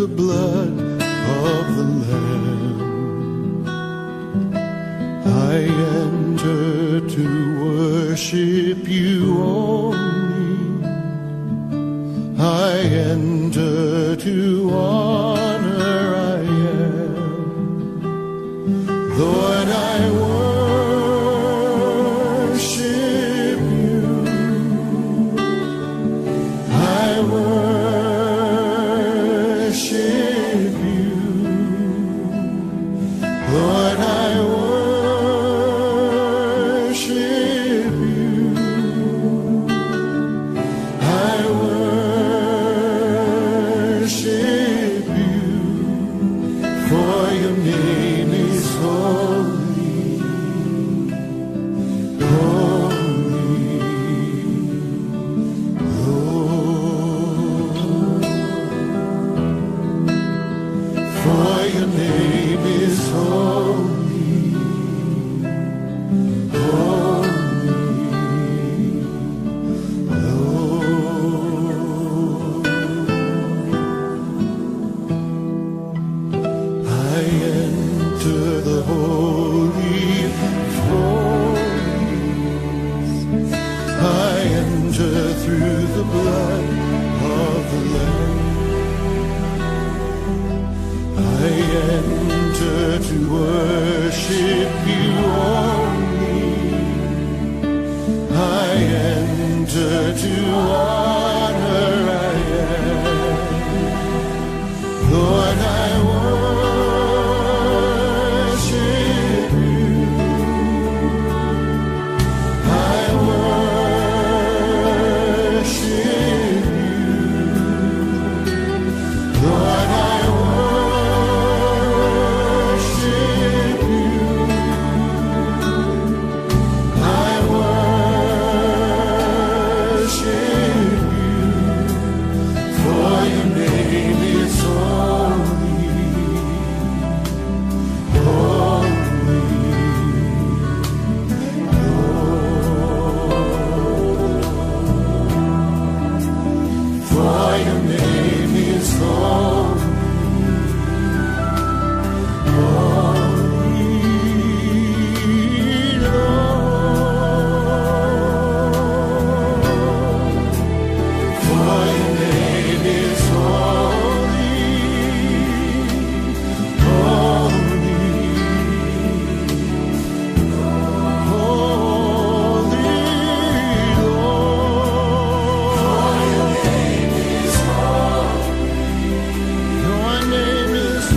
the blood of the Lamb. I enter to worship you only. I enter to honor I am. Lord, I worship you. I worship you. Lord, I worship you. I worship you. For your name is holy, holy, Lord. For your name is holy, holy, Lord. I enter the holy of holies. I enter through the blood of the Lamb. I enter to worship you only. I enter to honor I am. Lord, I worship you. I worship you. Lord, I worship you. I worship you. For your name is holy, holy, Lord. For your name is holy, holy, Lord. For your name is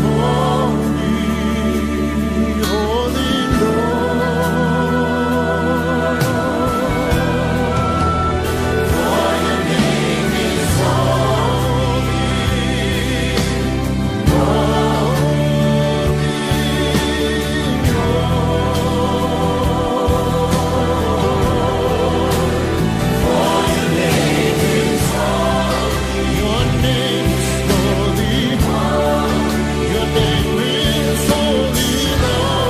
holy, holy, holy, Lord. For your name is holy. Your name is holy, holy, Lord.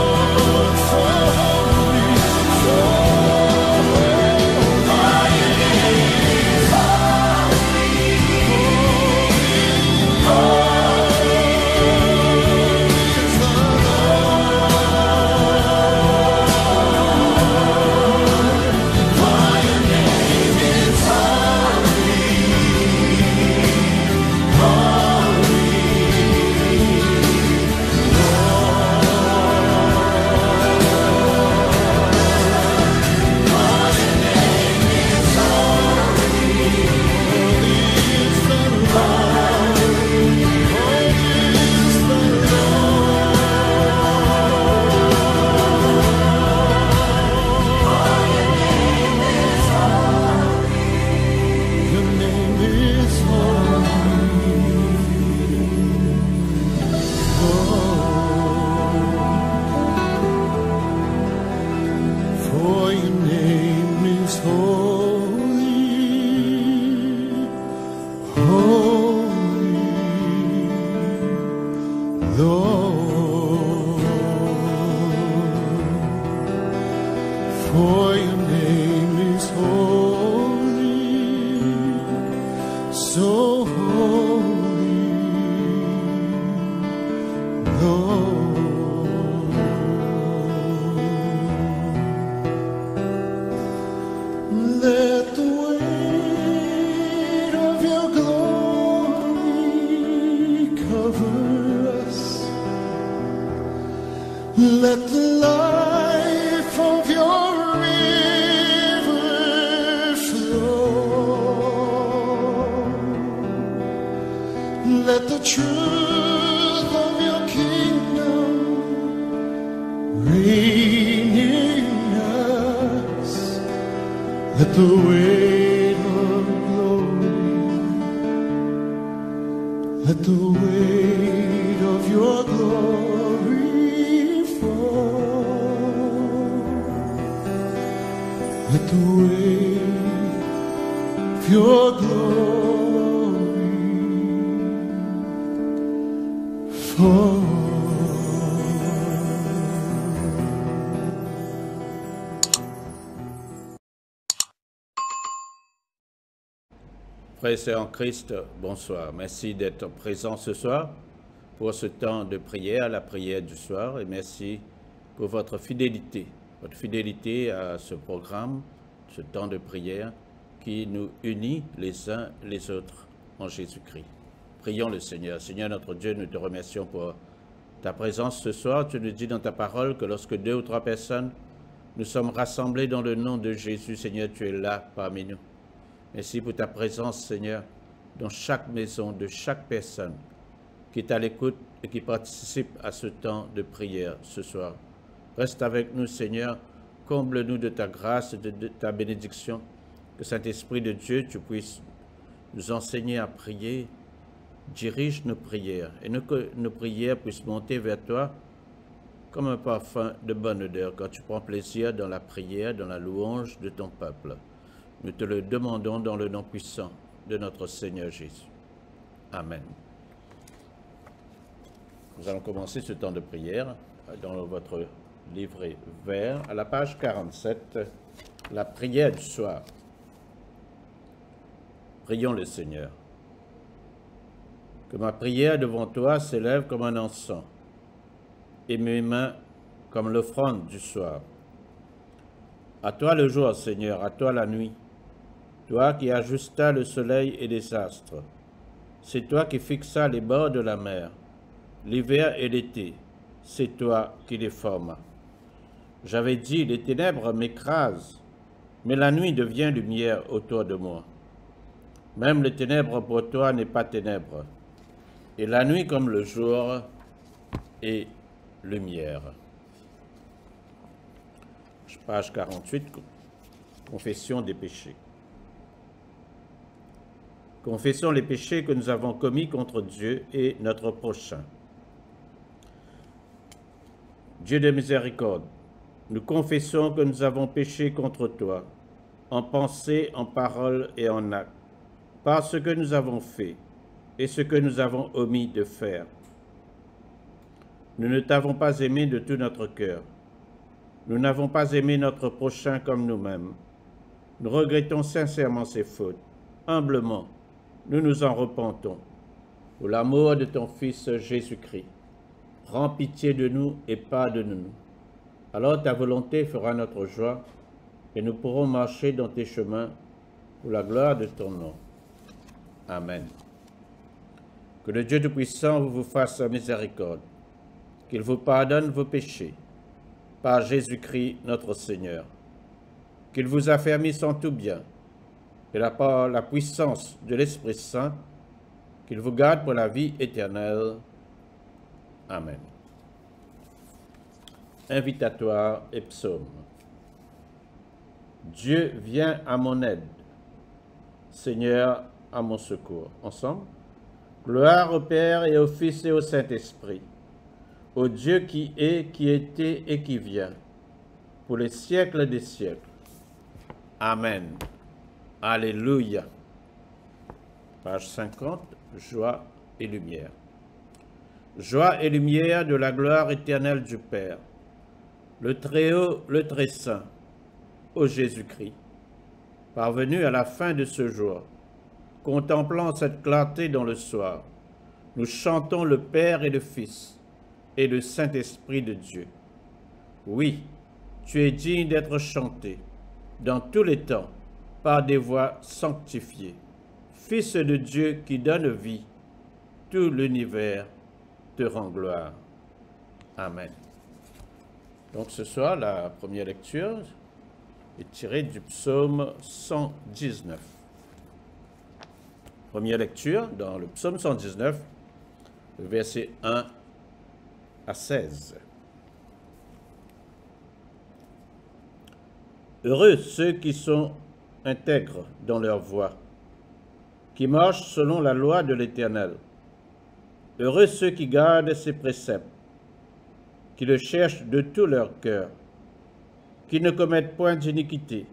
For your name is holy, For your name is holy, so holy, Let the life of your river flow. Let the truth of your kingdom reign in us. Let the weight of glory, let the weight of your glory fall. Let the weight of your glory fall. Frères et sœurs en Christ, bonsoir. Merci d'être présents ce soir pour ce temps de prière, la prière du soir, et merci pour votre fidélité à ce programme, ce temps de prière qui nous unit les uns les autres en Jésus-Christ. Prions le Seigneur. Seigneur notre Dieu, nous te remercions pour ta présence ce soir. Tu nous dis dans ta parole que lorsque 2 ou 3 personnes, nous sommes rassemblés dans le nom de Jésus, Seigneur, tu es là parmi nous. Merci pour ta présence, Seigneur, dans chaque maison, de chaque personne qui est à l'écoute et qui participe à ce temps de prière ce soir. Reste avec nous, Seigneur. Comble-nous de ta grâce et de ta bénédiction. Que Saint-Esprit de Dieu, tu puisses nous enseigner à prier. Dirige nos prières et que nos prières puissent monter vers toi comme un parfum de bonne odeur quand tu prends plaisir dans la prière, dans la louange de ton peuple. Nous te le demandons dans le nom puissant de notre Seigneur Jésus. Amen. Nous allons commencer ce temps de prière dans votre livret vert, à la page 47, la prière du soir. Prions le Seigneur. Que ma prière devant toi s'élève comme un encens, et mes mains comme l'offrande du soir. À toi le jour, Seigneur, à toi la nuit. Toi qui ajustas le soleil et les astres, c'est toi qui fixas les bords de la mer, l'hiver et l'été, c'est toi qui les formas. J'avais dit, les ténèbres m'écrasent, mais la nuit devient lumière autour de moi. Même les ténèbres pour toi n'est pas ténèbres, et la nuit comme le jour est lumière. Page 48, confession des péchés. Confessons les péchés que nous avons commis contre Dieu et notre prochain. Dieu de miséricorde, nous confessons que nous avons péché contre toi, en pensée, en parole et en acte, par ce que nous avons fait et ce que nous avons omis de faire. Nous ne t'avons pas aimé de tout notre cœur. Nous n'avons pas aimé notre prochain comme nous-mêmes. Nous regrettons sincèrement ces fautes. Humblement, nous nous en repentons. Pour l'amour de ton Fils Jésus-Christ, prends pitié de nous et pardonne-nous. Alors ta volonté fera notre joie et nous pourrons marcher dans tes chemins pour la gloire de ton nom. Amen. Que le Dieu Tout-Puissant vous fasse miséricorde, qu'il vous pardonne vos péchés, par Jésus-Christ notre Seigneur, qu'il vous affermisse en tout bien, et par la puissance de l'Esprit Saint, qu'il vous garde pour la vie éternelle. Amen. Invitatoire et psaume. Dieu vient à mon aide, Seigneur à mon secours. Ensemble. Gloire au Père et au Fils et au Saint-Esprit, au Dieu qui est, qui était et qui vient, pour les siècles des siècles. Amen. Alléluia. Page 50, joie et lumière. Joie et lumière de la gloire éternelle du Père, le Très-Haut, le Très-Saint, ô Jésus-Christ, parvenu à la fin de ce jour, contemplant cette clarté dans le soir, nous chantons le Père et le Fils et le Saint-Esprit de Dieu. Oui, tu es digne d'être chanté dans tous les temps par des voix sanctifiées. Fils de Dieu qui donne vie, tout l'univers te rend gloire. Amen. Donc ce soir, la première lecture est tirée du psaume 119. Première lecture dans le psaume 119, le verset 1 à 16. Heureux ceux qui sont intègres dans leur voie, qui marchent selon la loi de l'Éternel. Heureux ceux qui gardent ses préceptes, qui le cherchent de tout leur cœur, qui ne commettent point d'iniquité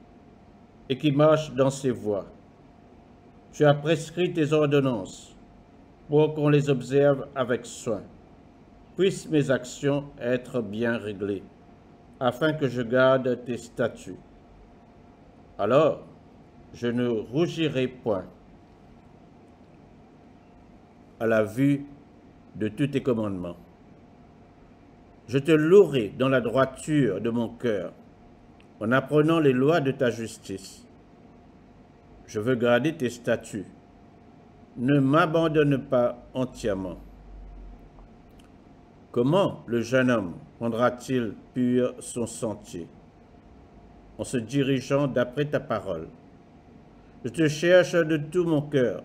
et qui marchent dans ses voies. Tu as prescrit tes ordonnances pour qu'on les observe avec soin. Puissent mes actions être bien réglées, afin que je garde tes statuts. Alors, je ne rougirai point à la vue de tous tes commandements. Je te louerai dans la droiture de mon cœur, en apprenant les lois de ta justice. Je veux garder tes statuts. Ne m'abandonne pas entièrement. Comment le jeune homme rendra-t-il pur son sentier? En se dirigeant d'après ta parole. Je te cherche de tout mon cœur.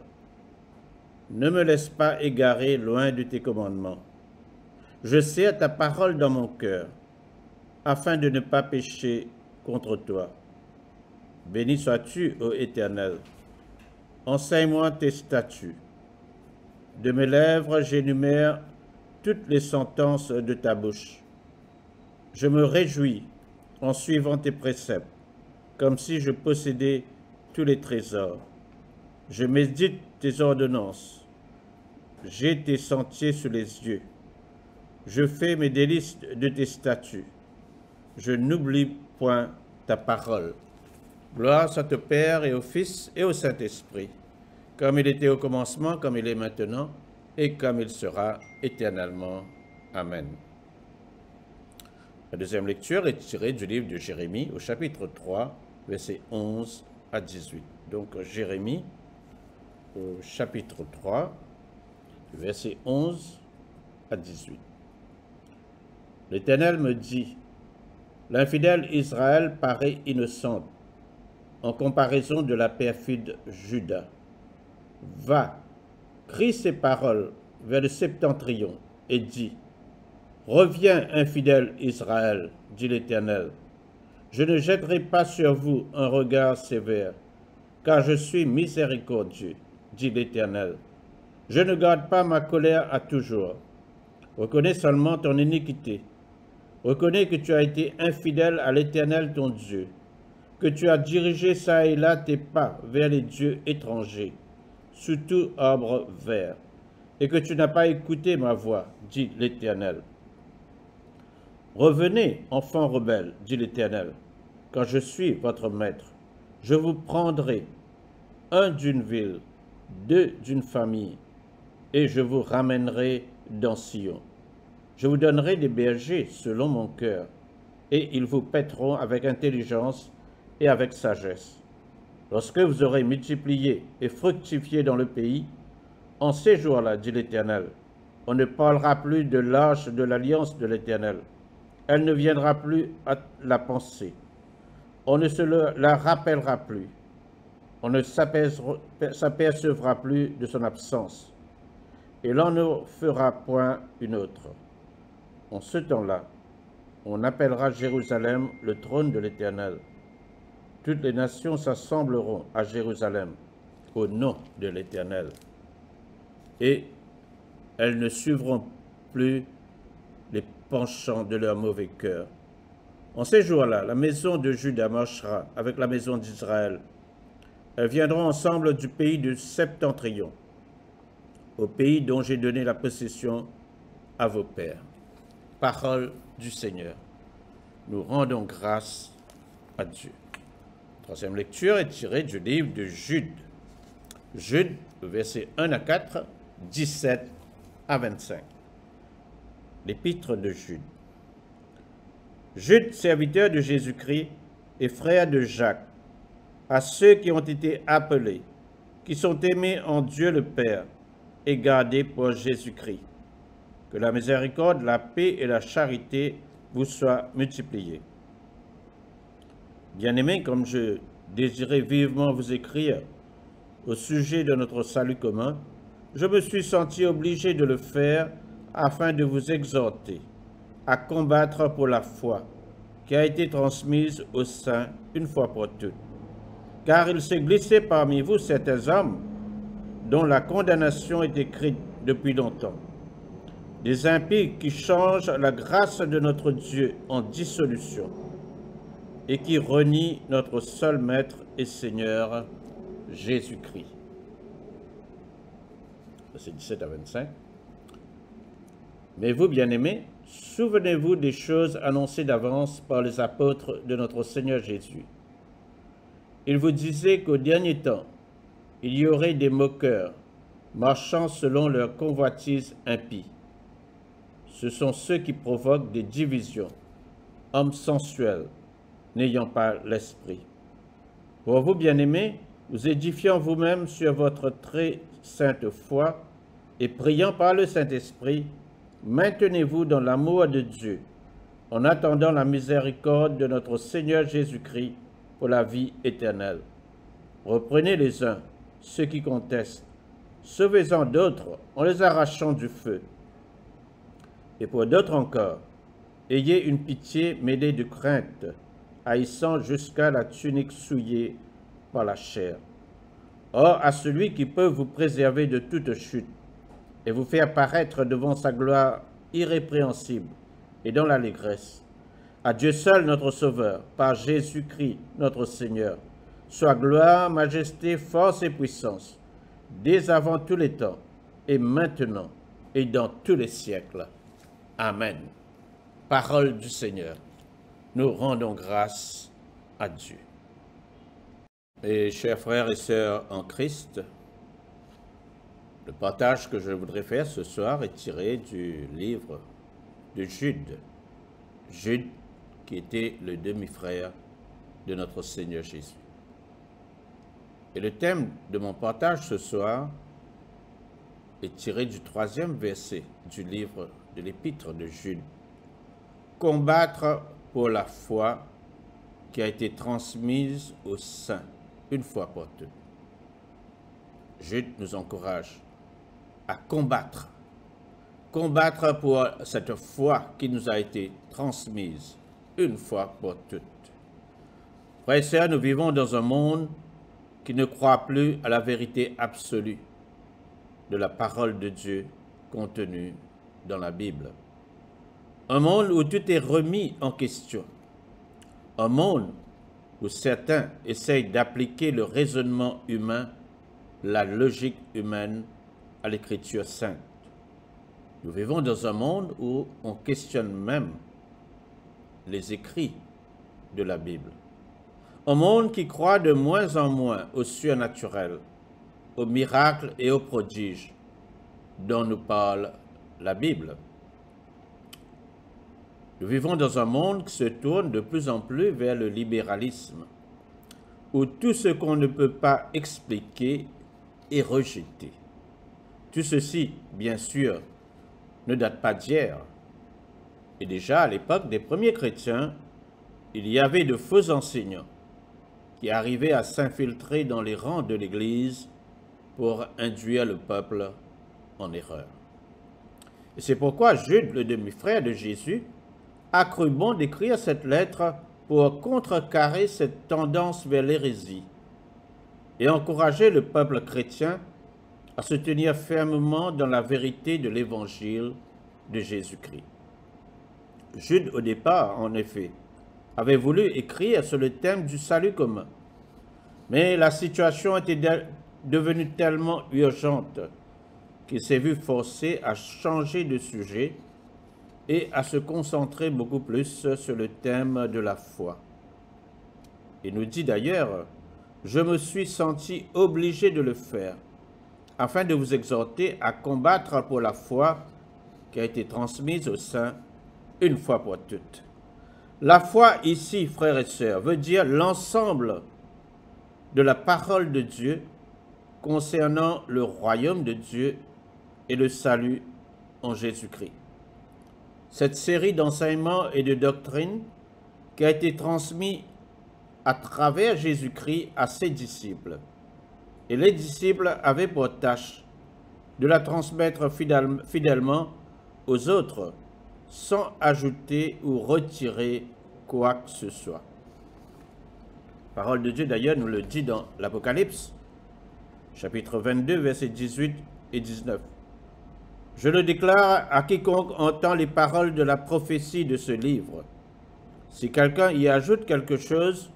Ne me laisse pas égarer loin de tes commandements. Je serre ta parole dans mon cœur, afin de ne pas pécher contre toi. Béni sois-tu, ô Éternel. Enseigne-moi tes statuts. De mes lèvres, j'énumère toutes les sentences de ta bouche. Je me réjouis en suivant tes préceptes, comme si je possédais tous les trésors. Je médite tes ordonnances. J'ai tes sentiers sous les yeux. Je fais mes délices de tes statuts. Je n'oublie point ta parole. Gloire soit au Père et au Fils et au Saint-Esprit, comme il était au commencement, comme il est maintenant, et comme il sera éternellement. Amen. La deuxième lecture est tirée du livre de Jérémie, au chapitre 3, versets 11 à 18. Donc Jérémie, au chapitre 3, versets 11 à 18. L'Éternel me dit, l'infidèle Israël paraît innocente en comparaison de la perfide Juda. Va, crie ces paroles vers le septentrion et dis, reviens, infidèle Israël, dit l'Éternel. Je ne jetterai pas sur vous un regard sévère, car je suis miséricordieux, dit l'Éternel. Je ne garde pas ma colère à toujours. Reconnais seulement ton iniquité. Reconnais que tu as été infidèle à l'Éternel ton Dieu, que tu as dirigé çà et là tes pas vers les dieux étrangers, sous tout arbre vert, et que tu n'as pas écouté ma voix, dit l'Éternel. Revenez, enfants rebelles, dit l'Éternel, quand je suis votre maître. Je vous prendrai, un d'une ville, deux d'une famille, et je vous ramènerai dans Sion. Je vous donnerai des bergers selon mon cœur, et ils vous paîtront avec intelligence et avec sagesse. Lorsque vous aurez multiplié et fructifié dans le pays, en ces jours-là, dit l'Éternel, on ne parlera plus de l'arche de l'alliance de l'Éternel. Elle ne viendra plus à la pensée. On ne se la rappellera plus. On ne s'apercevra plus de son absence. Et l'on ne fera point une autre. En ce temps-là, on appellera Jérusalem le trône de l'Éternel. Toutes les nations s'assembleront à Jérusalem au nom de l'Éternel. Et elles ne suivront plus les penchants de leur mauvais cœur. En ces jours-là, la maison de Juda marchera avec la maison d'Israël. Elles viendront ensemble du pays du septentrion, au pays dont j'ai donné la possession à vos pères. Parole du Seigneur. Nous rendons grâce à Dieu. La troisième lecture est tirée du livre de Jude. Jude, versets 1 à 4, 17 à 25. L'épître de Jude. Jude, serviteur de Jésus-Christ et frère de Jacques, à ceux qui ont été appelés, qui sont aimés en Dieu le Père et gardés pour Jésus-Christ. Que la miséricorde, la paix et la charité vous soit multiplié. Bien-aimés, comme je désirais vivement vous écrire au sujet de notre salut commun, je me suis senti obligé de le faire afin de vous exhorter à combattre pour la foi qui a été transmise aux saints une fois pour toutes. Car il s'est glissé parmi vous certains hommes dont la condamnation est écrite depuis longtemps. Des impies qui changent la grâce de notre Dieu en dissolution et qui renient notre seul Maître et Seigneur, Jésus-Christ. Versets 17 à 25. Mais vous, bien-aimés, souvenez-vous des choses annoncées d'avance par les apôtres de notre Seigneur Jésus. Ils vous disaient qu'au dernier temps, il y aurait des moqueurs, marchant selon leur convoitise impie. Ce sont ceux qui provoquent des divisions, hommes sensuels, n'ayant pas l'esprit. Pour vous, bien-aimés, vous édifiant vous-même sur votre très sainte foi et priant par le Saint-Esprit, maintenez-vous dans l'amour de Dieu, en attendant la miséricorde de notre Seigneur Jésus-Christ pour la vie éternelle. Reprenez les uns ceux qui contestent, sauvez-en d'autres en les arrachant du feu. Et pour d'autres encore, ayez une pitié mêlée de crainte, haïssant jusqu'à la tunique souillée par la chair. Or, à celui qui peut vous préserver de toute chute et vous faire paraître devant sa gloire irrépréhensible et dans l'allégresse, à Dieu seul notre Sauveur, par Jésus-Christ notre Seigneur, soit gloire, majesté, force et puissance, dès avant tous les temps, et maintenant, et dans tous les siècles. Amen. Parole du Seigneur. Nous rendons grâce à Dieu. Et chers frères et sœurs en Christ, le partage que je voudrais faire ce soir est tiré du livre de Jude. Jude, qui était le demi-frère de notre Seigneur Jésus. Et le thème de mon partage ce soir est tiré du 3e verset du livre de l'épître de Jude. Combattre pour la foi qui a été transmise aux saints une fois pour toutes. Jude nous encourage à combattre. Combattre pour cette foi qui nous a été transmise une fois pour toutes. Frères et sœurs, nous vivons dans un monde qui ne croit plus à la vérité absolue de la parole de Dieu contenue dans la Bible. Un monde où tout est remis en question. Un monde où certains essayent d'appliquer le raisonnement humain, la logique humaine à l'écriture sainte. Nous vivons dans un monde où on questionne même les écrits de la Bible. Un monde qui croit de moins en moins au surnaturel, aux miracles et aux prodiges dont nous parle la Bible. Nous vivons dans un monde qui se tourne de plus en plus vers le libéralisme, où tout ce qu'on ne peut pas expliquer est rejeté. Tout ceci, bien sûr, ne date pas d'hier. Et déjà, à l'époque des premiers chrétiens, il y avait de faux enseignants qui arrivaient à s'infiltrer dans les rangs de l'Église pour induire le peuple en erreur. Et c'est pourquoi Jude, le demi-frère de Jésus, a cru bon d'écrire cette lettre pour contrecarrer cette tendance vers l'hérésie et encourager le peuple chrétien à se tenir fermement dans la vérité de l'évangile de Jésus-Christ. Jude, au départ, en effet, avait voulu écrire sur le thème du salut commun, mais la situation était devenue tellement urgente qu'il s'est vu forcé à changer de sujet et à se concentrer beaucoup plus sur le thème de la foi. Il nous dit d'ailleurs, « Je me suis senti obligé de le faire, afin de vous exhorter à combattre pour la foi qui a été transmise aux saints une fois pour toutes. » La foi ici, frères et sœurs, veut dire l'ensemble de la parole de Dieu concernant le royaume de Dieu et le salut en Jésus-Christ. cette série d'enseignements et de doctrines qui a été transmise à travers Jésus-Christ à ses disciples. Et les disciples avaient pour tâche de la transmettre fidèlement aux autres, sans ajouter ou retirer quoi que ce soit. La parole de Dieu, d'ailleurs, nous le dit dans l'Apocalypse, chapitre 22, versets 18 et 19. « Je le déclare à quiconque entend les paroles de la prophétie de ce livre. Si quelqu'un y ajoute quelque chose,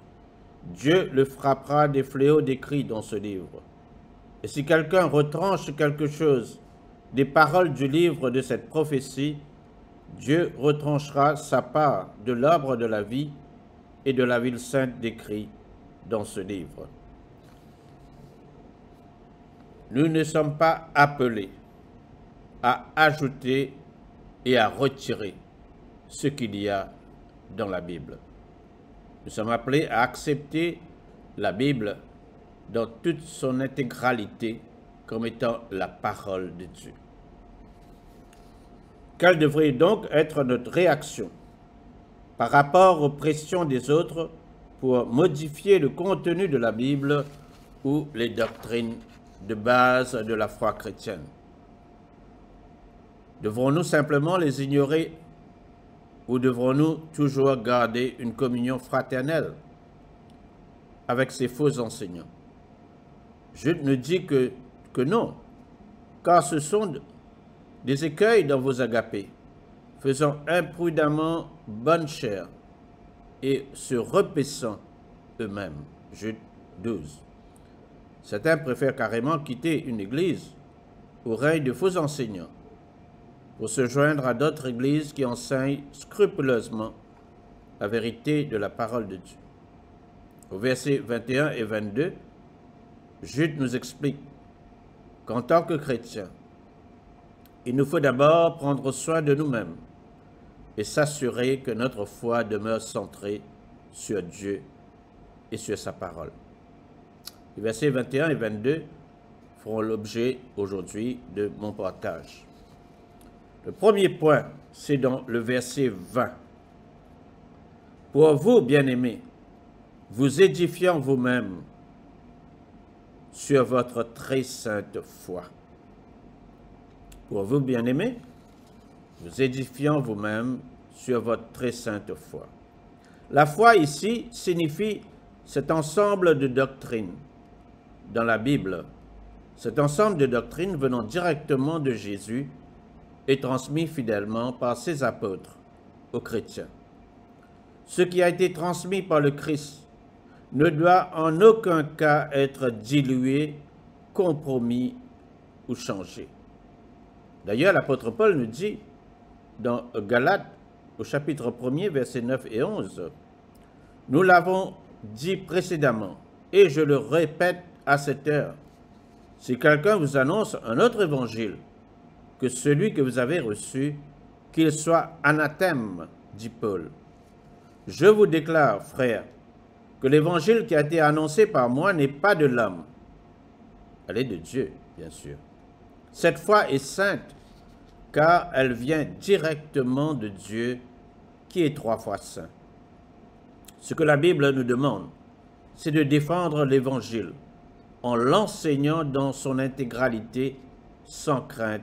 Dieu le frappera des fléaux décrits dans ce livre. Et si quelqu'un retranche quelque chose des paroles du livre de cette prophétie, Dieu retranchera sa part de l'arbre de la vie et de la ville sainte décrits dans ce livre. » Nous ne sommes pas appelés à ajouter et à retirer ce qu'il y a dans la Bible. Nous sommes appelés à accepter la Bible dans toute son intégralité comme étant la parole de Dieu. Quelle devrait donc être notre réaction par rapport aux pressions des autres pour modifier le contenu de la Bible ou les doctrines de base de la foi chrétienne? Devrons-nous simplement les ignorer ou devrons-nous toujours garder une communion fraternelle avec ces faux enseignants? Je ne dis que non, car ce sont des écueils dans vos agapés, faisant imprudemment bonne chère et se repaissant eux-mêmes. Jude 12. Certains préfèrent carrément quitter une église au règne de faux enseignants pour se joindre à d'autres églises qui enseignent scrupuleusement la vérité de la parole de Dieu. Au verset 21 et 22, Jude nous explique qu'en tant que chrétiens, il nous faut d'abord prendre soin de nous-mêmes et s'assurer que notre foi demeure centrée sur Dieu et sur sa parole. Les versets 21 et 22 feront l'objet aujourd'hui de mon partage. Le premier point, c'est dans le verset 20. « Pour vous, bien-aimés, vous édifiant vous-même sur votre très sainte foi. » Pour vous, bien-aimés, vous édifiant vous-même sur votre très sainte foi. La foi ici signifie cet ensemble de doctrines dans la Bible, cet ensemble de doctrines venant directement de Jésus et transmis fidèlement par ses apôtres aux chrétiens. Ce qui a été transmis par le Christ ne doit en aucun cas être dilué, compromis ou changé. D'ailleurs, l'apôtre Paul nous dit dans Galates, au chapitre 1er, versets 9 et 11, « Nous l'avons dit précédemment, et je le répète à cette heure, si quelqu'un vous annonce un autre évangile que celui que vous avez reçu, qu'il soit anathème, dit Paul. Je vous déclare, frères, que l'évangile qui a été annoncé par moi n'est pas de l'homme. Elle est de Dieu, bien sûr. Cette foi est sainte, car elle vient directement de Dieu, qui est 3 fois saint. Ce que la Bible nous demande, c'est de défendre l'évangile en l'enseignant dans son intégralité, sans crainte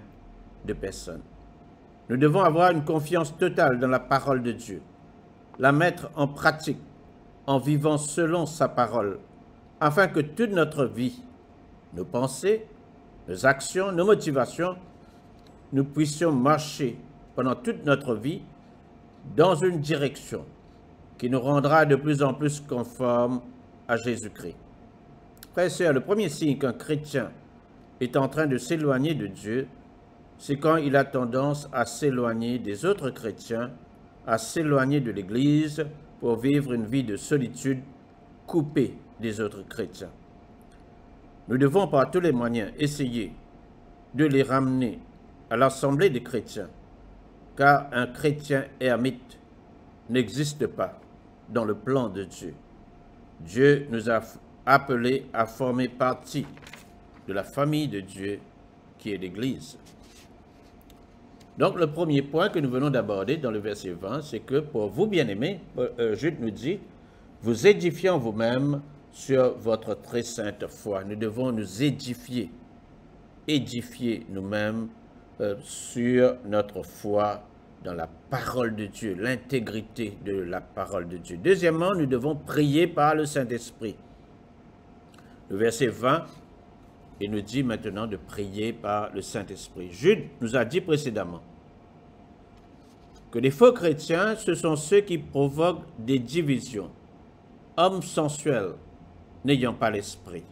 de personne. Nous devons avoir une confiance totale dans la parole de Dieu, la mettre en pratique en vivant selon sa parole, afin que toute notre vie, nos pensées, nos actions, nos motivations, nous puissions marcher pendant toute notre vie dans une direction qui nous rendra de plus en plus conformes à Jésus-Christ. Frères et sœurs, le premier signe qu'un chrétien est en train de s'éloigner de Dieu, c'est quand il a tendance à s'éloigner des autres chrétiens, à s'éloigner de l'Église pour vivre une vie de solitude coupée des autres chrétiens. Nous devons par tous les moyens essayer de les ramener à l'assemblée des chrétiens, car un chrétien ermite n'existe pas dans le plan de Dieu. Dieu nous a appelés à former partie de la famille de Dieu qui est l'Église. Donc, le premier point que nous venons d'aborder dans le verset 20, c'est que pour vous, bien-aimés, Jude nous dit, vous édifiant vous-même sur votre très sainte foi. Nous devons nous édifier nous-mêmes sur notre foi dans la parole de Dieu, l'intégrité de la parole de Dieu. Deuxièmement, nous devons prier par le Saint-Esprit. Le verset 20, il nous dit maintenant de prier par le Saint-Esprit. Jude nous a dit précédemment que les faux chrétiens, ce sont ceux qui provoquent des divisions, hommes sensuels, n'ayant pas l'esprit.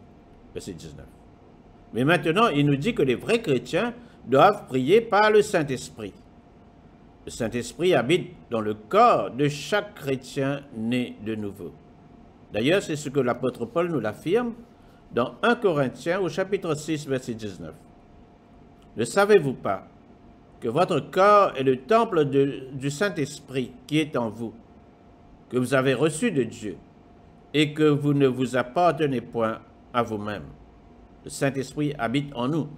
Verset 19. Mais maintenant, il nous dit que les vrais chrétiens doivent prier par le Saint-Esprit. Le Saint-Esprit habite dans le corps de chaque chrétien né de nouveau. D'ailleurs, c'est ce que l'apôtre Paul nous l'affirme dans 1 Corinthiens au chapitre 6, verset 19. Ne savez-vous pas que votre corps est le temple du Saint-Esprit qui est en vous, que vous avez reçu de Dieu, et que vous ne vous appartenez point à vous-même. Le Saint-Esprit habite en nous.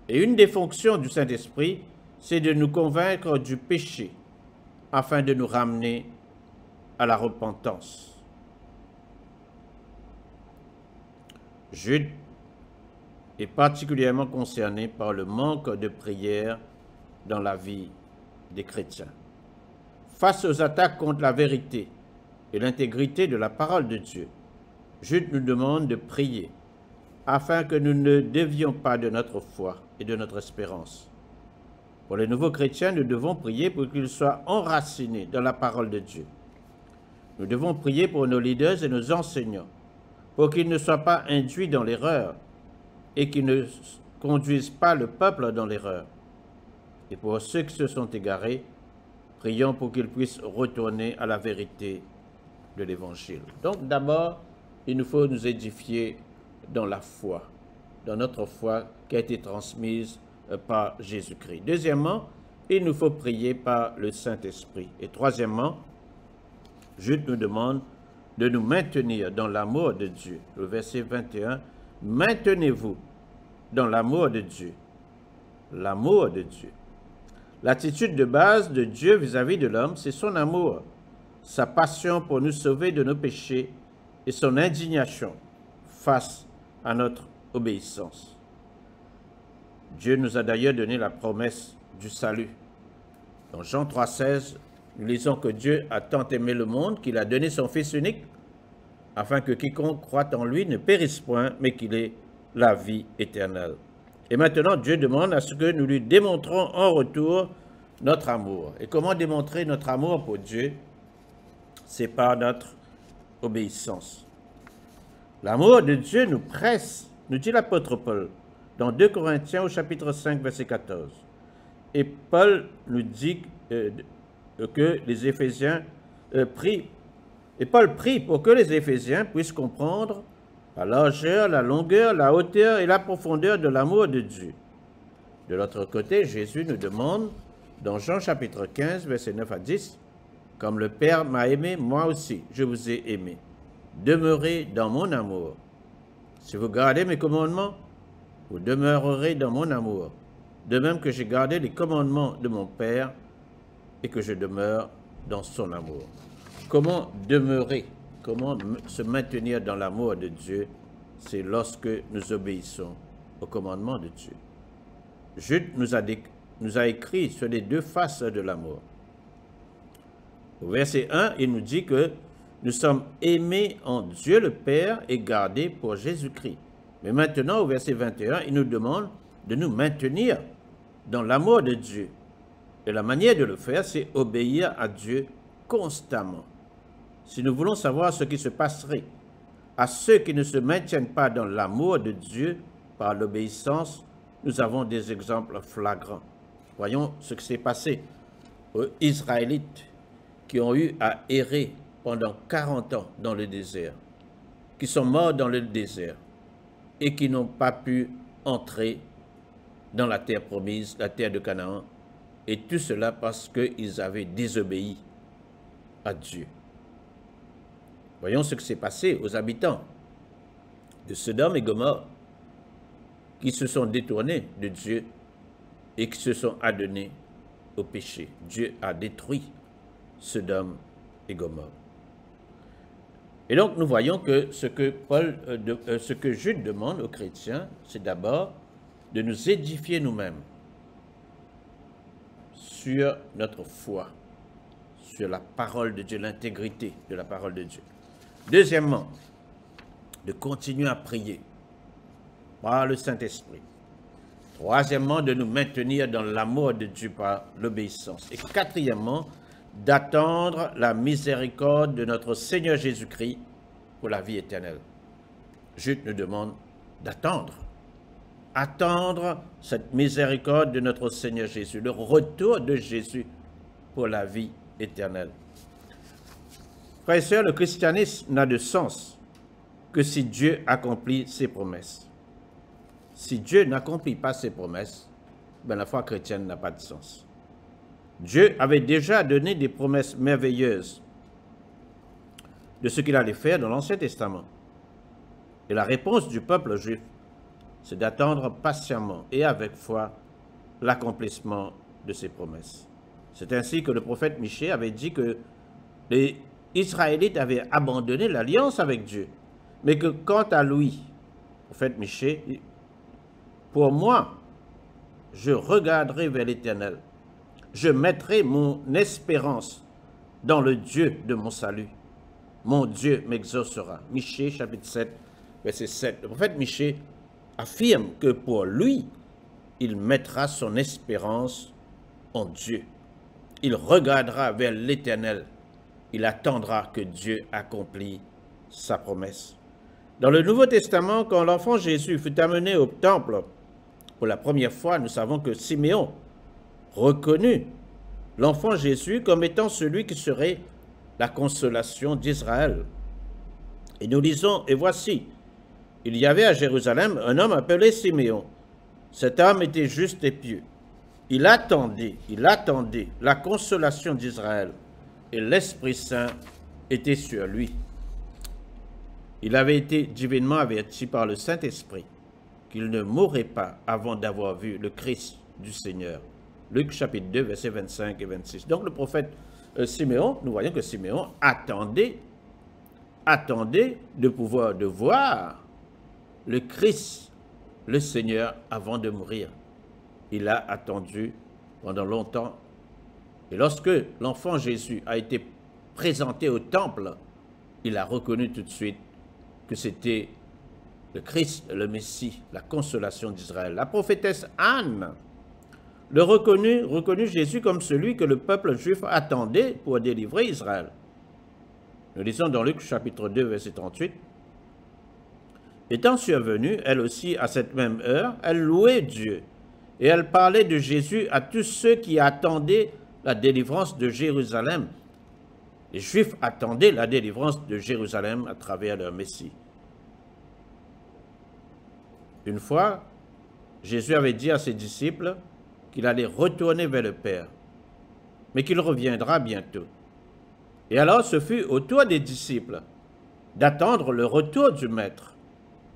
Et une des fonctions du Saint-Esprit, c'est de nous convaincre du péché, afin de nous ramener à la repentance. Jude est particulièrement concerné par le manque de prière dans la vie des chrétiens. Face aux attaques contre la vérité et l'intégrité de la parole de Dieu, Jude nous demande de prier afin que nous ne dévions pas de notre foi et de notre espérance. Pour les nouveaux chrétiens, nous devons prier pour qu'ils soient enracinés dans la parole de Dieu. Nous devons prier pour nos leaders et nos enseignants, pour qu'ils ne soient pas induits dans l'erreur et qu'ils ne conduisent pas le peuple dans l'erreur. Et pour ceux qui se sont égarés, prions pour qu'ils puissent retourner à la vérité de l'Évangile. Donc d'abord, il nous faut nous édifier dans la foi, dans notre foi qui a été transmise par Jésus-Christ. Deuxièmement, il nous faut prier par le Saint-Esprit. Et troisièmement, Jude nous demande de nous maintenir dans l'amour de Dieu. Le verset 21, « Maintenez-vous dans l'amour de Dieu. » L'amour de Dieu. L'attitude de base de Dieu vis-à-vis de l'homme, c'est son amour, sa passion pour nous sauver de nos péchés et son indignation face à notre obéissance. Dieu nous a d'ailleurs donné la promesse du salut. Dans Jean 3,16, nous lisons que Dieu a tant aimé le monde qu'il a donné son Fils unique, afin que quiconque croit en lui ne périsse point, mais qu'il ait la vie éternelle. Et maintenant, Dieu demande à ce que nous lui démontrons en retour notre amour. Et comment démontrer notre amour pour Dieu? C'est par notre obéissance. L'amour de Dieu nous presse, nous dit l'apôtre Paul, dans 2 Corinthiens au chapitre 5, verset 14. Et Paul nous dit que les Éphésiens prient, et Paul prie pour que les Éphésiens puissent comprendre la largeur, la longueur, la hauteur et la profondeur de l'amour de Dieu. De l'autre côté, Jésus nous demande, dans Jean chapitre 15, versets 9 à 10, « Comme le Père m'a aimé, moi aussi, je vous ai aimé. Demeurez dans mon amour. Si vous gardez mes commandements, vous demeurerez dans mon amour, de même que j'ai gardé les commandements de mon Père et que je demeure dans son amour. » Comment demeurer? Comment se maintenir dans l'amour de Dieu? C'est lorsque nous obéissons au commandement de Dieu. Jude nous a écrit sur les deux faces de l'amour. Au verset 1, il nous dit que nous sommes aimés en Dieu le Père et gardés pour Jésus-Christ. Mais maintenant, au verset 21, il nous demande de nous maintenir dans l'amour de Dieu. Et la manière de le faire, c'est obéir à Dieu constamment. Si nous voulons savoir ce qui se passerait à ceux qui ne se maintiennent pas dans l'amour de Dieu par l'obéissance, nous avons des exemples flagrants. Voyons ce qui s'est passé aux Israélites qui ont eu à errer pendant 40 ans dans le désert, qui sont morts dans le désert et qui n'ont pas pu entrer dans la terre promise, la terre de Canaan, et tout cela parce qu'ils avaient désobéi à Dieu. Voyons ce qui s'est passé aux habitants de Sodome et Gomorrhe qui se sont détournés de Dieu et qui se sont adonnés au péché. Dieu a détruit Sodome et Gomorrhe. Et donc, nous voyons que ce que Jude demande aux chrétiens, c'est d'abord de nous édifier nous-mêmes sur notre foi, sur la parole de Dieu, l'intégrité de la parole de Dieu. Deuxièmement, de continuer à prier par le Saint-Esprit. Troisièmement, de nous maintenir dans l'amour de Dieu par l'obéissance. Et quatrièmement, d'attendre la miséricorde de notre Seigneur Jésus-Christ pour la vie éternelle. Jude nous demande d'attendre. Attendre cette miséricorde de notre Seigneur Jésus, le retour de Jésus pour la vie éternelle. Frères et sœurs, le christianisme n'a de sens que si Dieu accomplit ses promesses. Si Dieu n'accomplit pas ses promesses, la foi chrétienne n'a pas de sens. Dieu avait déjà donné des promesses merveilleuses de ce qu'il allait faire dans l'Ancien Testament. Et la réponse du peuple juif, c'est d'attendre patiemment et avec foi l'accomplissement de ses promesses. C'est ainsi que le prophète Michée avait dit que les Israélites avaient abandonné l'alliance avec Dieu, mais que quant à lui, le prophète Michée, pour moi, je regarderai vers l'Éternel. Je mettrai mon espérance dans le Dieu de mon salut. Mon Dieu m'exaucera. Michée, chapitre 7, verset 7. Le prophète Michée affirme que pour lui, il mettra son espérance en Dieu. Il regardera vers l'Éternel. Il attendra que Dieu accomplisse sa promesse. Dans le Nouveau Testament, quand l'enfant Jésus fut amené au temple, pour la première fois, nous savons que Siméon reconnut l'enfant Jésus comme étant celui qui serait la consolation d'Israël. Et nous lisons, et voici, il y avait à Jérusalem un homme appelé Siméon. Cet homme était juste et pieux. Il attendait la consolation d'Israël, et l'Esprit Saint était sur lui. Il avait été divinement averti par le Saint-Esprit qu'il ne mourrait pas avant d'avoir vu le Christ du Seigneur. Luc chapitre 2, versets 25 et 26. Donc le prophète Siméon, nous voyons que Siméon attendait de voir le Christ, le Seigneur, avant de mourir. Il a attendu pendant longtemps. Et lorsque l'enfant Jésus a été présenté au temple, il a reconnu tout de suite que c'était le Christ, le Messie, la consolation d'Israël. La prophétesse Anne reconnut Jésus comme celui que le peuple juif attendait pour délivrer Israël. Nous lisons dans Luc chapitre 2, verset 38. Étant survenue, elle aussi, à cette même heure, elle louait Dieu et elle parlait de Jésus à tous ceux qui attendaient la délivrance de Jérusalem. Les Juifs attendaient la délivrance de Jérusalem à travers leur Messie. Une fois, Jésus avait dit à ses disciples qu'il allait retourner vers le Père, mais qu'il reviendra bientôt. Et alors ce fut au tour des disciples d'attendre le retour du Maître.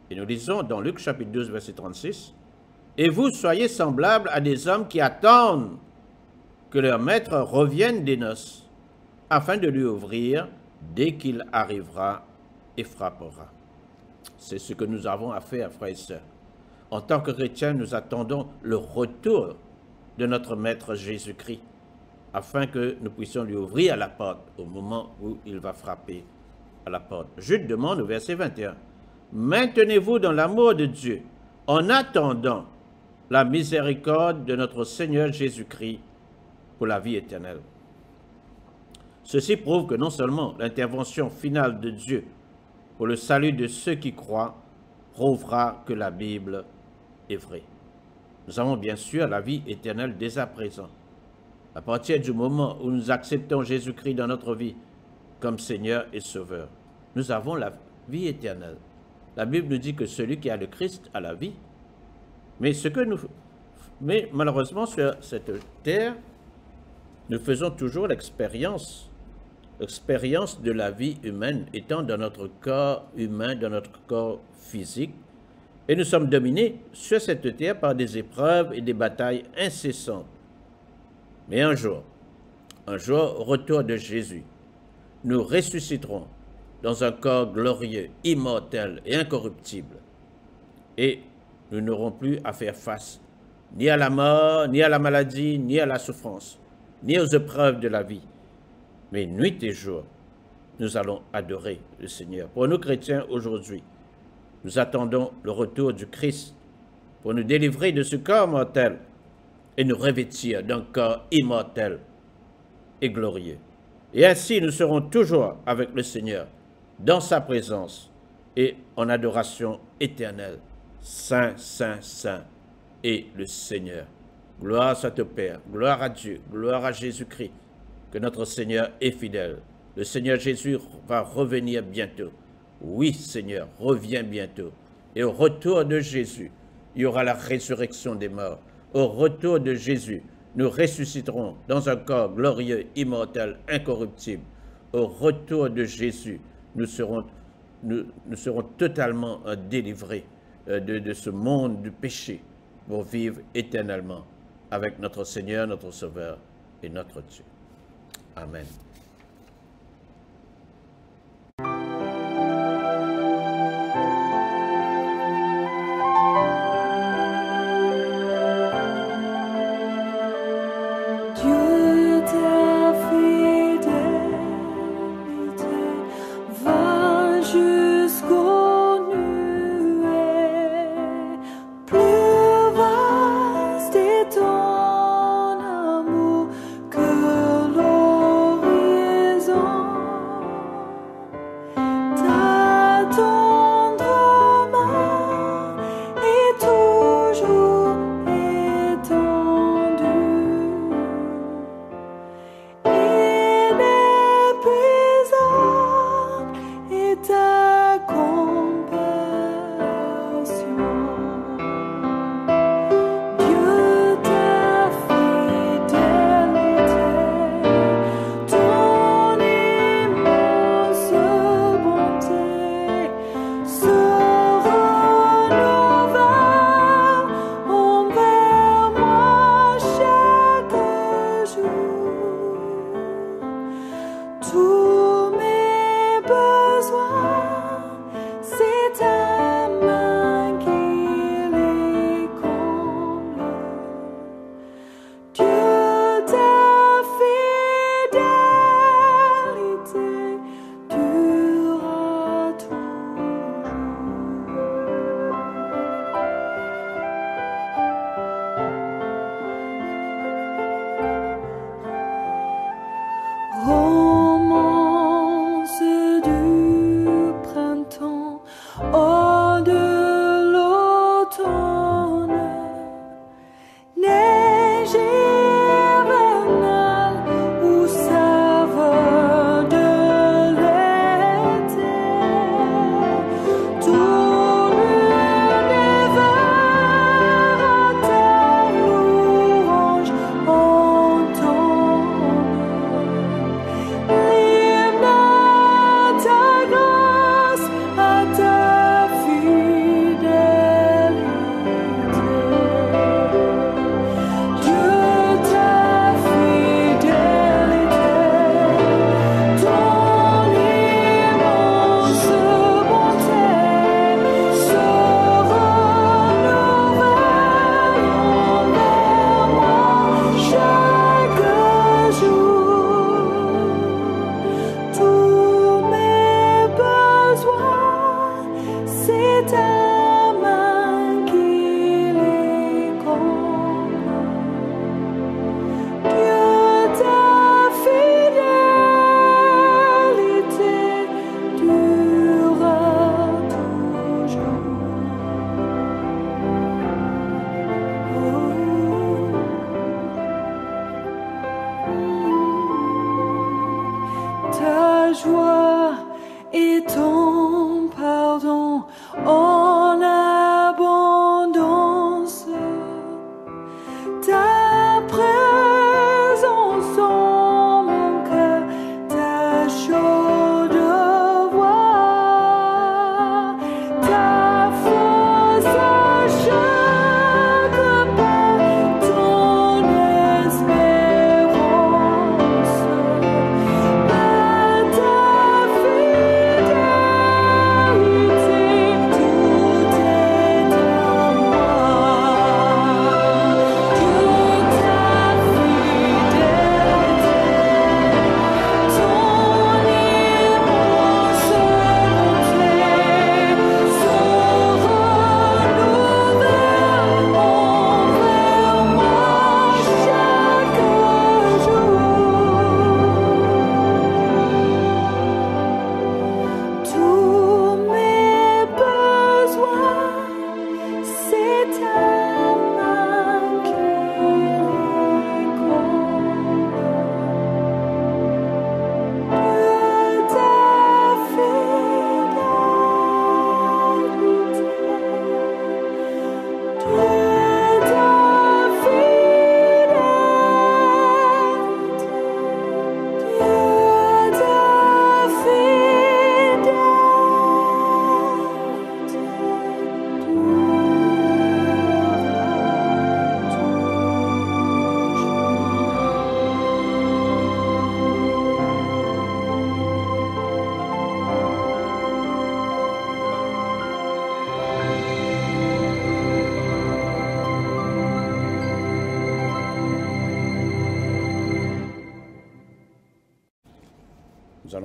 Et nous lisons dans Luc chapitre 12, verset 36, « Et vous soyez semblables à des hommes qui attendent que leur Maître revienne des noces, afin de lui ouvrir dès qu'il arrivera et frappera. » C'est ce que nous avons à faire, frères et sœurs. En tant que chrétiens, nous attendons le retour de notre Maître Jésus-Christ, afin que nous puissions lui ouvrir la porte au moment où il va frapper à la porte. Jude demande au verset 21, « Maintenez-vous dans l'amour de Dieu, en attendant la miséricorde de notre Seigneur Jésus-Christ pour la vie éternelle. » Ceci prouve que non seulement l'intervention finale de Dieu pour le salut de ceux qui croient prouvera que la Bible est vraie. Nous avons bien sûr la vie éternelle dès à présent. À partir du moment où nous acceptons Jésus-Christ dans notre vie comme Seigneur et Sauveur, nous avons la vie éternelle. La Bible nous dit que celui qui a le Christ a la vie. Mais malheureusement, sur cette terre, nous faisons toujours l'expérience de la vie humaine étant dans notre corps humain, dans notre corps physique. Et nous sommes dominés sur cette terre par des épreuves et des batailles incessantes. Mais un jour, au retour de Jésus, nous ressusciterons dans un corps glorieux, immortel et incorruptible. Et nous n'aurons plus à faire face ni à la mort, ni à la maladie, ni à la souffrance, ni aux épreuves de la vie. Mais nuit et jour, nous allons adorer le Seigneur. Pour nous chrétiens aujourd'hui, nous attendons le retour du Christ pour nous délivrer de ce corps mortel et nous revêtir d'un corps immortel et glorieux. Et ainsi, nous serons toujours avec le Seigneur, dans sa présence et en adoration éternelle. Saint, Saint, Saint est le Seigneur. Gloire soit au Père, gloire à Dieu, gloire à Jésus-Christ, que notre Seigneur est fidèle. Le Seigneur Jésus va revenir bientôt. Oui, Seigneur, reviens bientôt. Et au retour de Jésus, il y aura la résurrection des morts. Au retour de Jésus, nous ressusciterons dans un corps glorieux, immortel, incorruptible. Au retour de Jésus, nous serons totalement délivrés de ce monde du péché pour vivre éternellement avec notre Seigneur, notre Sauveur et notre Dieu. Amen.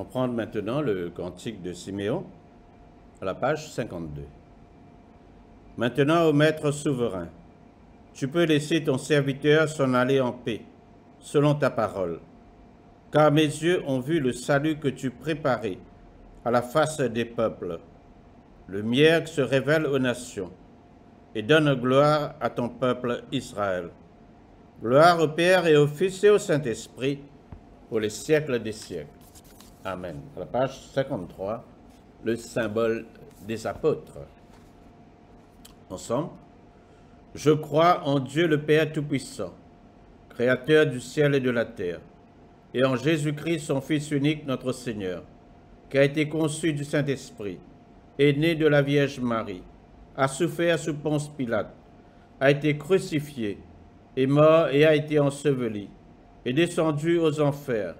prendre maintenant le cantique de Siméon à la page 52. Maintenant, ô Maître souverain, tu peux laisser ton serviteur s'en aller en paix, selon ta parole, car mes yeux ont vu le salut que tu préparais à la face des peuples, le lumière se révèle aux nations, et donne gloire à ton peuple Israël. Gloire au Père et au Fils et au Saint-Esprit, pour les siècles des siècles. Amen. À la page 53, le symbole des apôtres. Ensemble, je crois en Dieu le Père Tout-Puissant, Créateur du ciel et de la terre, et en Jésus-Christ, son Fils unique, notre Seigneur, qui a été conçu du Saint-Esprit, est né de la Vierge Marie, a souffert sous Ponce Pilate, a été crucifié, est mort et a été enseveli, est descendu aux enfers,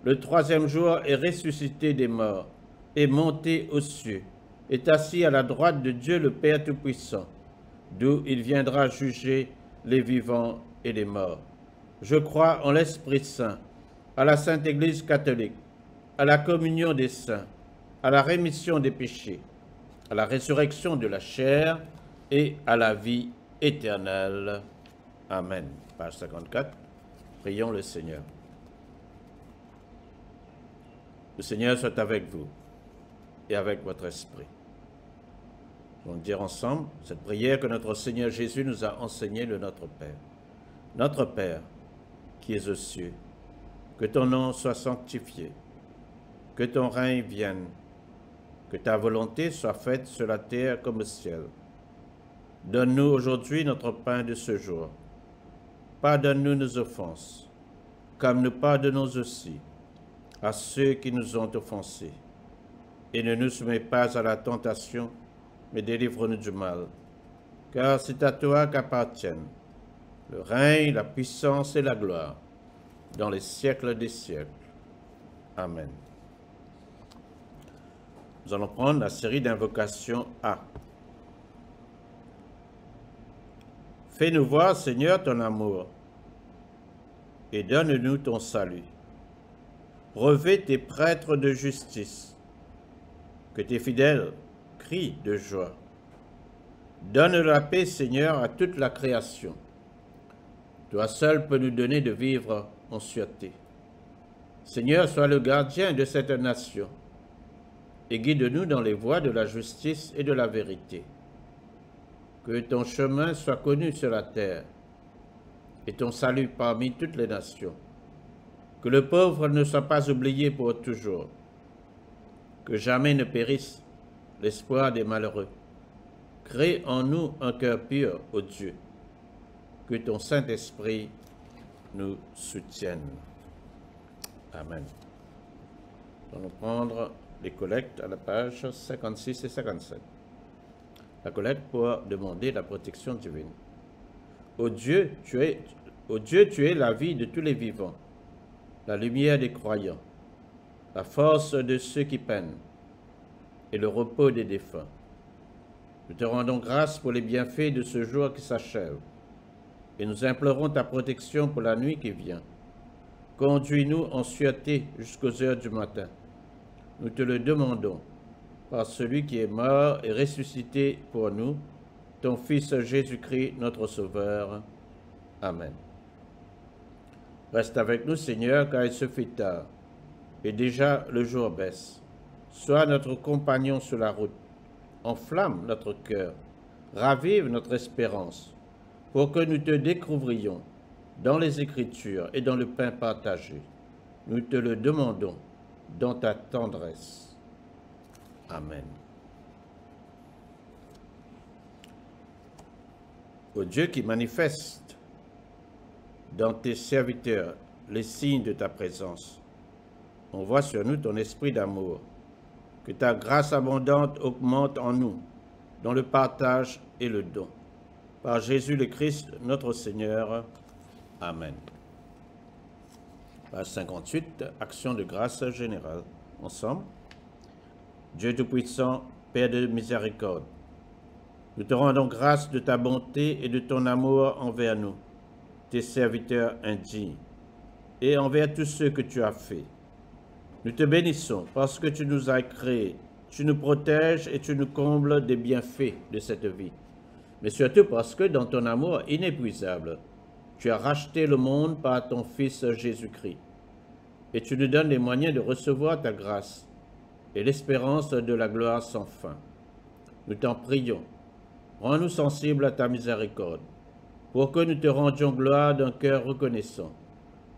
le troisième jour est ressuscité des morts, est monté aux cieux, est assis à la droite de Dieu le Père Tout-Puissant, d'où il viendra juger les vivants et les morts. Je crois en l'Esprit Saint, à la Sainte Église catholique, à la communion des saints, à la rémission des péchés, à la résurrection de la chair et à la vie éternelle. Amen. Page 54. Prions le Seigneur. Le Seigneur soit avec vous et avec votre esprit. Nous allons dire ensemble cette prière que notre Seigneur Jésus nous a enseignée, le Notre Père. Notre Père, qui es aux cieux, que ton nom soit sanctifié, que ton règne vienne, que ta volonté soit faite sur la terre comme au ciel. Donne-nous aujourd'hui notre pain de ce jour. Pardonne-nous nos offenses, comme nous pardonnons aussi à ceux qui nous ont offensés. Et ne nous soumets pas à la tentation, mais délivre-nous du mal. Car c'est à toi qu'appartiennent le règne, la puissance et la gloire, dans les siècles des siècles. Amen. Nous allons prendre la série d'invocations A. Fais-nous voir, Seigneur, ton amour, et donne-nous ton salut. Revêt tes prêtres de justice, que tes fidèles crient de joie. Donne la paix, Seigneur, à toute la création. Toi seul peux nous donner de vivre en sûreté. Seigneur, sois le gardien de cette nation, et guide-nous dans les voies de la justice et de la vérité. Que ton chemin soit connu sur la terre, et ton salut parmi toutes les nations. Que le pauvre ne soit pas oublié pour toujours. Que jamais ne périsse l'espoir des malheureux. Crée en nous un cœur pur, ô Dieu. Que ton Saint-Esprit nous soutienne. Amen. Nous allons prendre les collectes à la page 56 et 57. La collecte pour demander la protection divine. Ô Dieu, tu es la vie de tous les vivants, la lumière des croyants, la force de ceux qui peinent et le repos des défunts. Nous te rendons grâce pour les bienfaits de ce jour qui s'achève et nous implorons ta protection pour la nuit qui vient. Conduis-nous en sûreté jusqu'aux heures du matin. Nous te le demandons par celui qui est mort et ressuscité pour nous, ton Fils Jésus-Christ, notre Sauveur. Amen. Reste avec nous, Seigneur, car il se fait tard, et déjà le jour baisse. Sois notre compagnon sur la route, enflamme notre cœur, ravive notre espérance, pour que nous te découvrions dans les Écritures et dans le pain partagé. Nous te le demandons dans ta tendresse. Amen. Ô Dieu qui manifeste dans tes serviteurs les signes de ta présence, envoie sur nous ton esprit d'amour, que ta grâce abondante augmente en nous, dans le partage et le don. Par Jésus le Christ, notre Seigneur. Amen. Page 58, action de grâce générale. Ensemble. Dieu Tout-Puissant, Père de miséricorde, nous te rendons grâce de ta bonté et de ton amour envers nous, tes serviteurs indignes, et envers tous ceux que tu as faits. Nous te bénissons parce que tu nous as créés, tu nous protèges et tu nous combles des bienfaits de cette vie. Mais surtout parce que dans ton amour inépuisable, tu as racheté le monde par ton Fils Jésus-Christ. Et tu nous donnes les moyens de recevoir ta grâce et l'espérance de la gloire sans fin. Nous t'en prions, rends-nous sensibles à ta miséricorde, pour que nous te rendions gloire d'un cœur reconnaissant,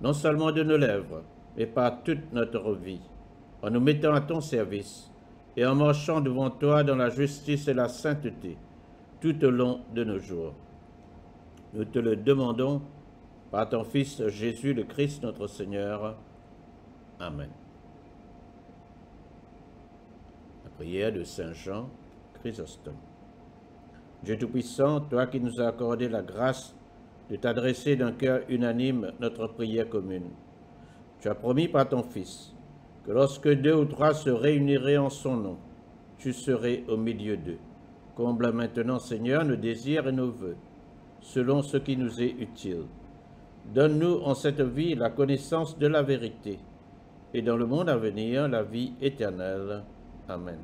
non seulement de nos lèvres, mais par toute notre vie, en nous mettant à ton service et en marchant devant toi dans la justice et la sainteté, tout au long de nos jours. Nous te le demandons par ton Fils Jésus le Christ notre Seigneur. Amen. La prière de Saint Jean Chrysostome. Dieu Tout-Puissant, toi qui nous as accordé la grâce de t'adresser d'un cœur unanime notre prière commune, tu as promis par ton Fils que lorsque 2 ou 3 se réuniraient en son nom, tu serais au milieu d'eux. Comble maintenant, Seigneur, nos désirs et nos vœux, selon ce qui nous est utile. Donne-nous en cette vie la connaissance de la vérité, et dans le monde à venir, la vie éternelle. Amen.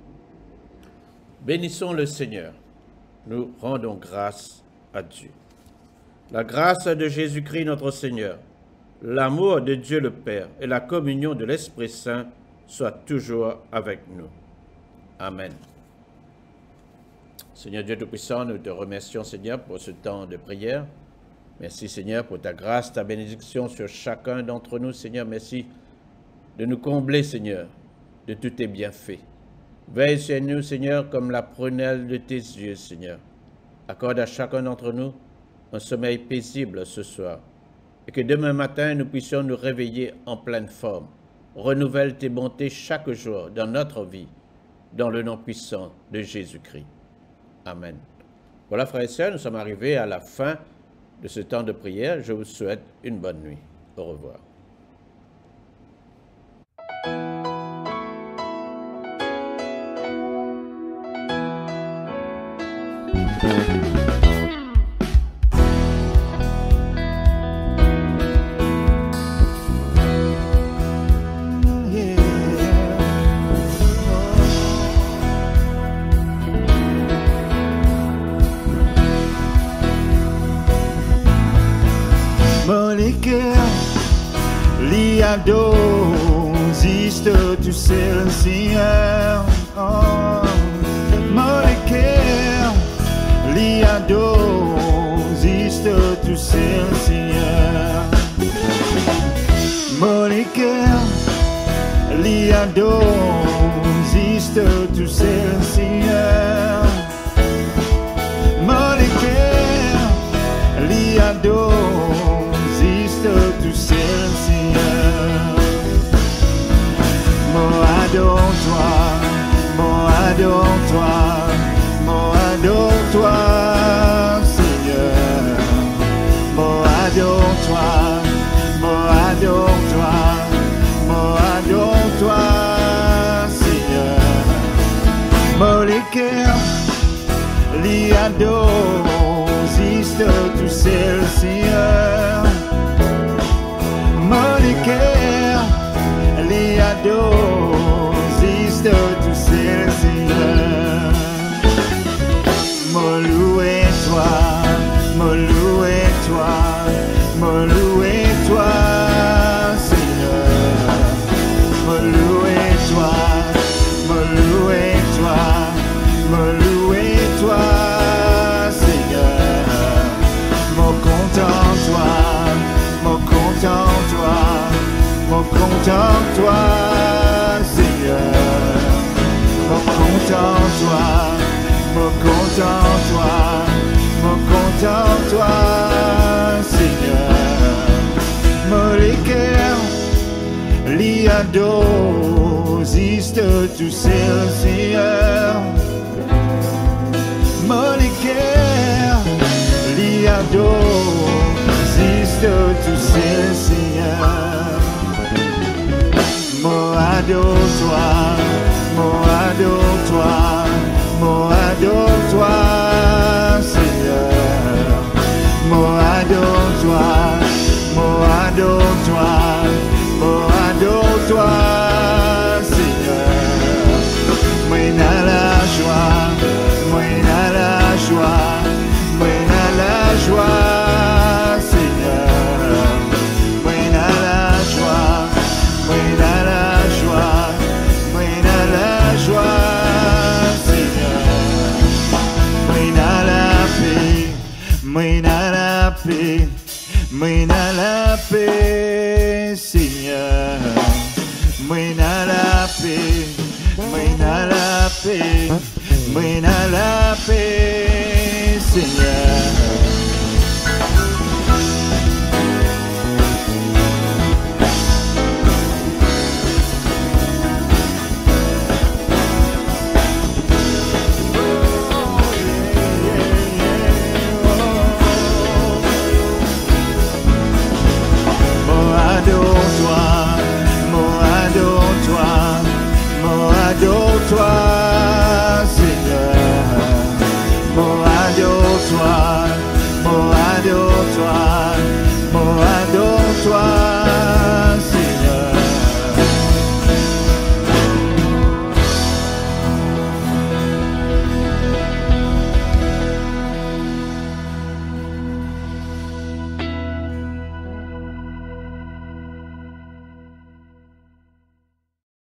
Bénissons le Seigneur. Nous rendons grâce à Dieu. La grâce de Jésus-Christ notre Seigneur, l'amour de Dieu le Père et la communion de l'Esprit Saint soient toujours avec nous. Amen. Seigneur Dieu Tout-Puissant, nous te remercions, Seigneur, pour ce temps de prière. Merci, Seigneur, pour ta grâce, ta bénédiction sur chacun d'entre nous. Seigneur, merci de nous combler, Seigneur, de tous tes bienfaits. Veille sur nous, Seigneur, comme la prunelle de tes yeux, Seigneur. Accorde à chacun d'entre nous un sommeil paisible ce soir, et que demain matin, nous puissions nous réveiller en pleine forme. Renouvelle tes bontés chaque jour dans notre vie, dans le nom puissant de Jésus-Christ. Amen. Voilà, frères et sœurs, nous sommes arrivés à la fin de ce temps de prière. Je vous souhaite une bonne nuit. Au revoir. Dosiste, tu sais le Seigneur, oh, Molécaire, liadosiste, tu sais le Seigneur, Molécaire, liadosiste, tu sais le Seigneur, Molécaire, liadosiste, tu sais le Seigneur. Adore-toi, adore-toi, adore-toi, Seigneur. Adore-toi, adore-toi, adore-toi, Seigneur. Molécaire, liadosiste, tu sais le Seigneur. Molécaire, liadosiste, tu sais le Seigneur. Mo louez-toi, Seigneur. Mo louez-toi, Seigneur. Mo contente-toi, contente-toi, Seigneur. Mo contente-toi, Seigneur. Molécaire, liadosiste, tu sais le Seigneur. Molécaire, liadosiste, tu sais le Seigneur. Mo adore-toi, Seigneur. Mo adore-toi, Mena la paix, Seigneur. Mena la paix, mena la paix, mena la paix, Seigneur.